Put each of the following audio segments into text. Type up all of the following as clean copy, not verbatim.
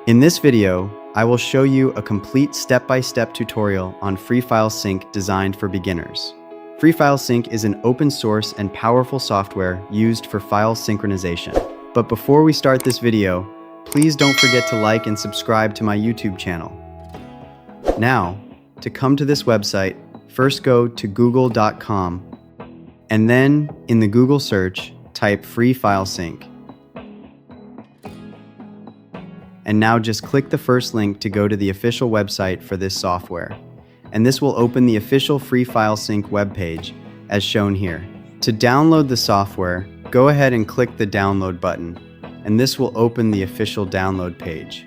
In this video, I will show you a complete step-by-step tutorial on FreeFileSync designed for beginners. FreeFileSync is an open source and powerful software used for file synchronization. But before we start this video, please don't forget to like and subscribe to my YouTube channel. Now, to come to this website, first go to google.com and then in the Google search, type FreeFileSync. And now just click the first link to go to the official website for this software. And this will open the official FreeFileSync webpage as shown here. To download the software, go ahead and click the download button, and this will open the official download page.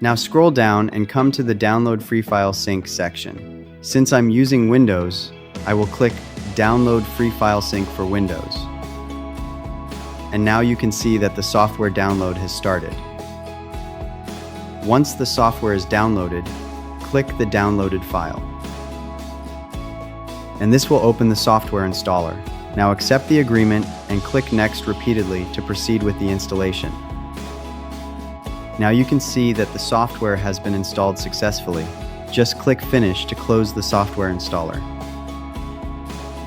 Now scroll down and come to the Download FreeFileSync section. Since I'm using Windows, I will click Download FreeFileSync for Windows. And now you can see that the software download has started. Once the software is downloaded, click the downloaded file. And this will open the software installer. Now accept the agreement and click Next repeatedly to proceed with the installation. Now you can see that the software has been installed successfully. Just click Finish to close the software installer.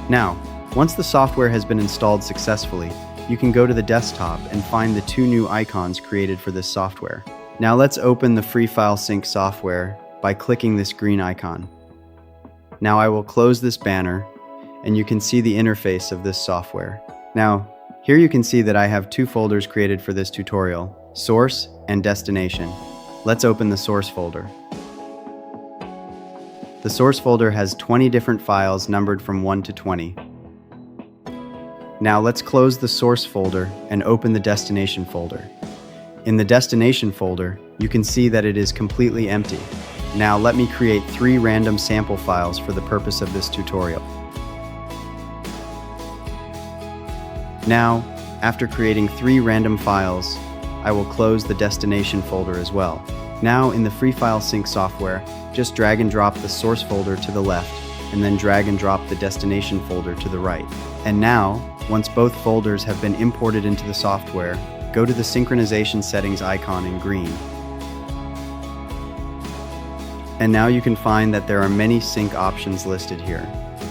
Now, once the software has been installed successfully, you can go to the desktop and find the two new icons created for this software. Now let's open the FreeFileSync software by clicking this green icon. Now I will close this banner and you can see the interface of this software. Now, here you can see that I have two folders created for this tutorial, Source and Destination. Let's open the Source folder. The Source folder has 20 different files numbered from 1 to 20. Now let's close the Source folder and open the Destination folder. In the Destination folder, you can see that it is completely empty. Now let me create 3 random sample files for the purpose of this tutorial. Now, after creating 3 random files, I will close the Destination folder as well. Now in the FreeFileSync software, just drag and drop the Source folder to the left, and then drag and drop the Destination folder to the right. And now, once both folders have been imported into the software, go to the Synchronization settings icon in green. And now you can find that there are many sync options listed here.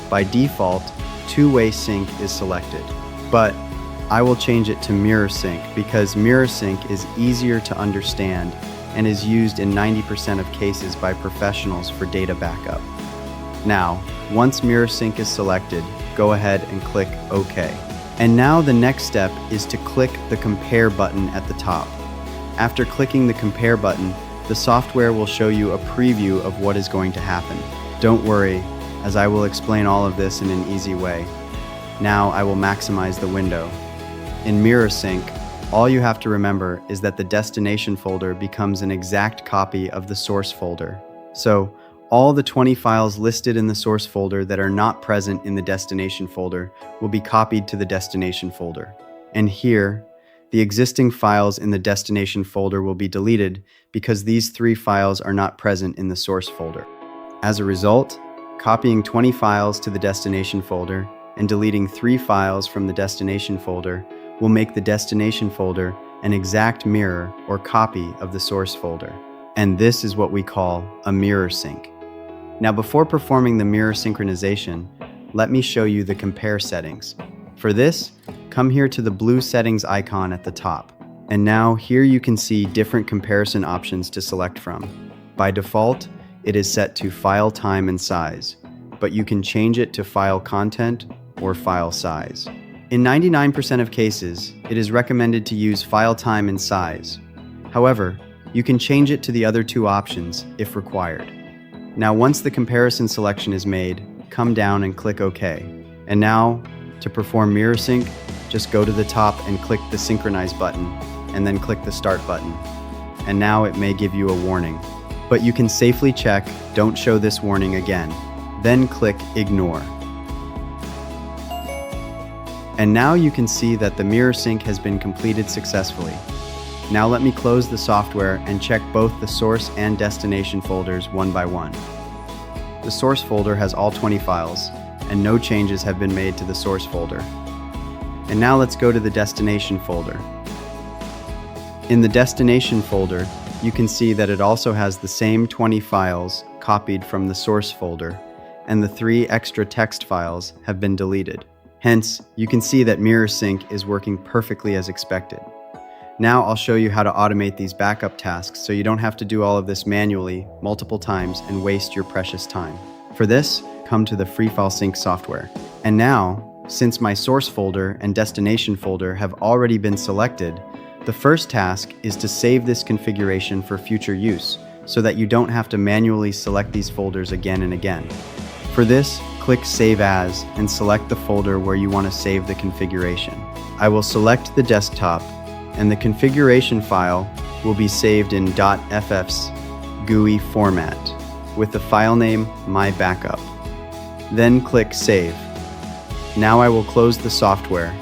By default, two-way sync is selected, but I will change it to mirror sync because mirror sync is easier to understand and is used in 90% of cases by professionals for data backup. Now, once mirror sync is selected, go ahead and click OK. And now the next step is to click the Compare button at the top. After clicking the Compare button, the software will show you a preview of what is going to happen. Don't worry, as I will explain all of this in an easy way. Now I will maximize the window. In Mirror Sync, all you have to remember is that the Destination folder becomes an exact copy of the Source folder. So, all the 20 files listed in the Source folder that are not present in the Destination folder will be copied to the Destination folder. And here, the existing files in the Destination folder will be deleted because these 3 files are not present in the Source folder. As a result, copying 20 files to the Destination folder and deleting 3 files from the Destination folder will make the Destination folder an exact mirror or copy of the Source folder. And this is what we call a mirror sync. Now before performing the mirror synchronization, let me show you the compare settings. For this, come here to the blue settings icon at the top. And now here you can see different comparison options to select from. By default, it is set to file time and size, but you can change it to file content or file size. In 99% of cases, it is recommended to use file time and size. However, you can change it to the other 2 options if required. Now once the comparison selection is made, come down and click OK. And now, to perform mirror sync, just go to the top and click the Synchronize button, and then click the Start button. And now it may give you a warning. But you can safely check, don't show this warning again. Then click Ignore. And now you can see that the mirror sync has been completed successfully. Now let me close the software and check both the Source and Destination folders one by one. The Source folder has all 20 files, and no changes have been made to the Source folder. And now let's go to the Destination folder. In the Destination folder, you can see that it also has the same 20 files copied from the source folder, and the 3 extra text files have been deleted. Hence, you can see that MirrorSync is working perfectly as expected. Now I'll show you how to automate these backup tasks so you don't have to do all of this manually multiple times and waste your precious time. For this, come to the FreeFileSync software. And now, since my source folder and destination folder have already been selected, the first task is to save this configuration for future use so that you don't have to manually select these folders again and again. For this, click Save As and select the folder where you want to save the configuration. I will select the desktop, and the configuration file will be saved in .ff's GUI format with the file name MyBackup. Then click Save. Now I will close the software.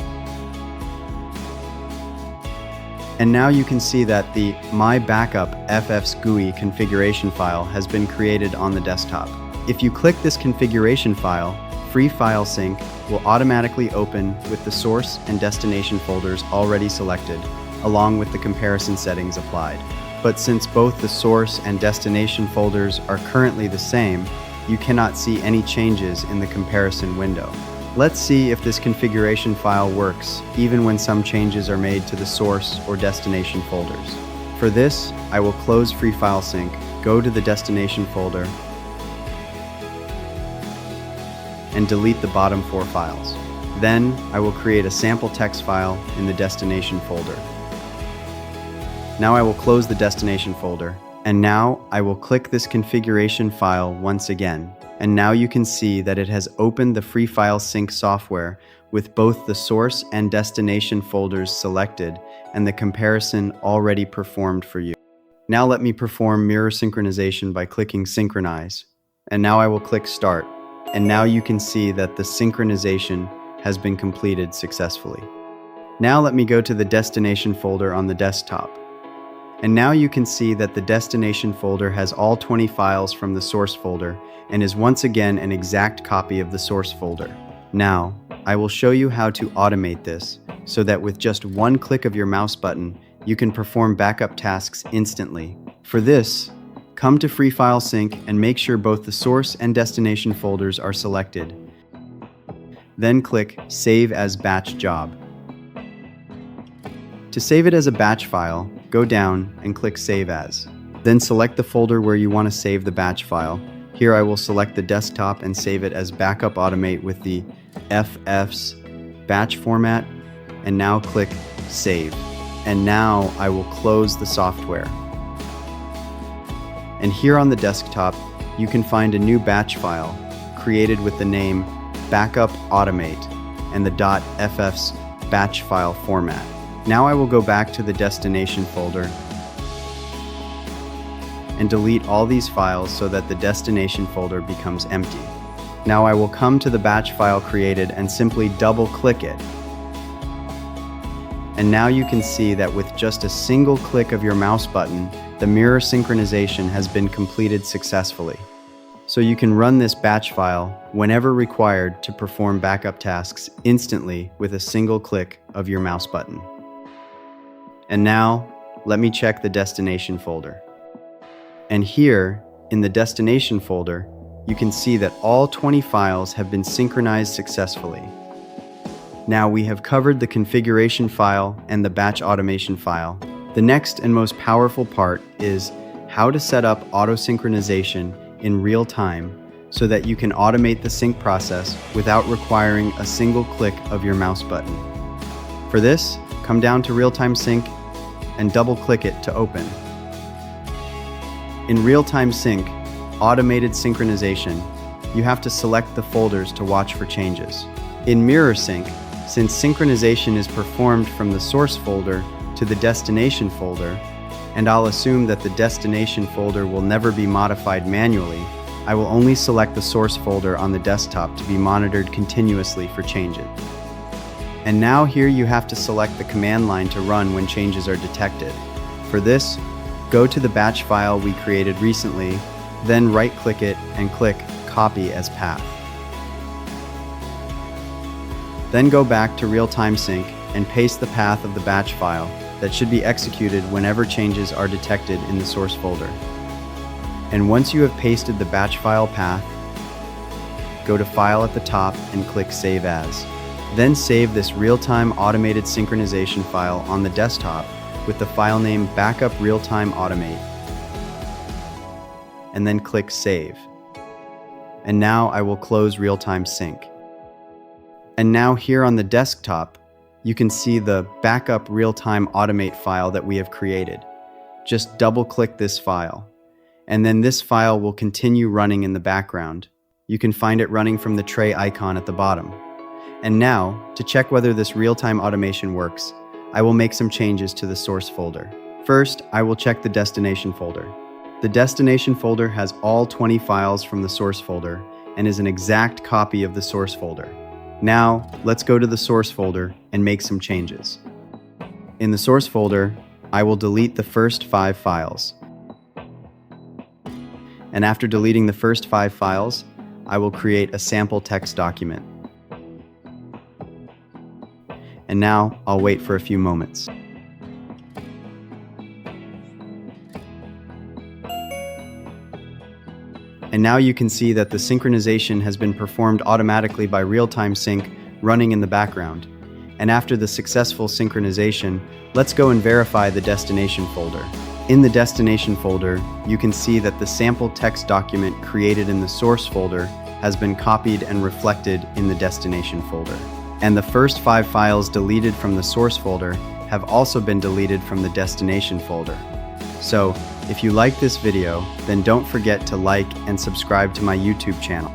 And now you can see that the MyBackupFF's GUI configuration file has been created on the desktop. If you click this configuration file, FreeFileSync will automatically open with the source and destination folders already selected, along with the comparison settings applied. But since both the source and destination folders are currently the same, you cannot see any changes in the comparison window. Let's see if this configuration file works, even when some changes are made to the source or destination folders. For this, I will close FreeFileSync, go to the destination folder, and delete the bottom 4 files. Then, I will create a sample text file in the destination folder. Now I will close the destination folder, and now I will click this configuration file once again. And now you can see that it has opened the FreeFileSync software with both the source and destination folders selected and the comparison already performed for you. Now let me perform mirror synchronization by clicking Synchronize. And now I will click Start. And now you can see that the synchronization has been completed successfully. Now let me go to the destination folder on the desktop. And now you can see that the destination folder has all 20 files from the source folder and is once again an exact copy of the source folder. Now, I will show you how to automate this so that with just one click of your mouse button, you can perform backup tasks instantly. For this, come to FreeFileSync and make sure both the source and destination folders are selected. Then click Save as Batch Job. To save it as a batch file, go down and click Save As. Then select the folder where you want to save the batch file. Here I will select the desktop and save it as Backup Automate with the FF's batch format, and now click Save. And now I will close the software. And here on the desktop, you can find a new batch file created with the name Backup Automate and the .ff's batch file format. Now I will go back to the destination folder and delete all these files so that the destination folder becomes empty. Now I will come to the batch file created and simply double-click it. And now you can see that with just a single click of your mouse button, the mirror synchronization has been completed successfully. So you can run this batch file whenever required to perform backup tasks instantly with a single click of your mouse button. And now, let me check the destination folder. And here, in the destination folder, you can see that all 20 files have been synchronized successfully. Now we have covered the configuration file and the batch automation file. The next and most powerful part is how to set up auto-synchronization in real time so that you can automate the sync process without requiring a single click of your mouse button. For this, come down to RealTimeSync and double-click it to open. In RealTimeSync, automated synchronization, you have to select the folders to watch for changes. In MirrorSync, since synchronization is performed from the source folder to the destination folder, and I'll assume that the destination folder will never be modified manually, I will only select the source folder on the desktop to be monitored continuously for changes. And now here you have to select the command line to run when changes are detected. For this, go to the batch file we created recently, then right-click it and click Copy as Path. Then go back to RealTimeSync and paste the path of the batch file that should be executed whenever changes are detected in the source folder. And once you have pasted the batch file path, go to File at the top and click Save As. Then save this real-time automated synchronization file on the desktop with the file name Backup Real-Time Automate. And then click Save. And now I will close RealTimeSync. And now here on the desktop, you can see the Backup Real-Time Automate file that we have created. Just double-click this file, and then this file will continue running in the background. You can find it running from the tray icon at the bottom. And now, to check whether this real-time automation works, I will make some changes to the source folder. First, I will check the destination folder. The destination folder has all 20 files from the source folder and is an exact copy of the source folder. Now, let's go to the source folder and make some changes. In the source folder, I will delete the first 5 files. And after deleting the first 5 files, I will create a sample text document. And now I'll wait for a few moments. And now you can see that the synchronization has been performed automatically by RealTimeSync running in the background. And after the successful synchronization, let's go and verify the destination folder. In the destination folder, you can see that the sample text document created in the source folder has been copied and reflected in the destination folder. And the first 5 files deleted from the source folder have also been deleted from the destination folder. So, if you like this video, then don't forget to like and subscribe to my YouTube channel.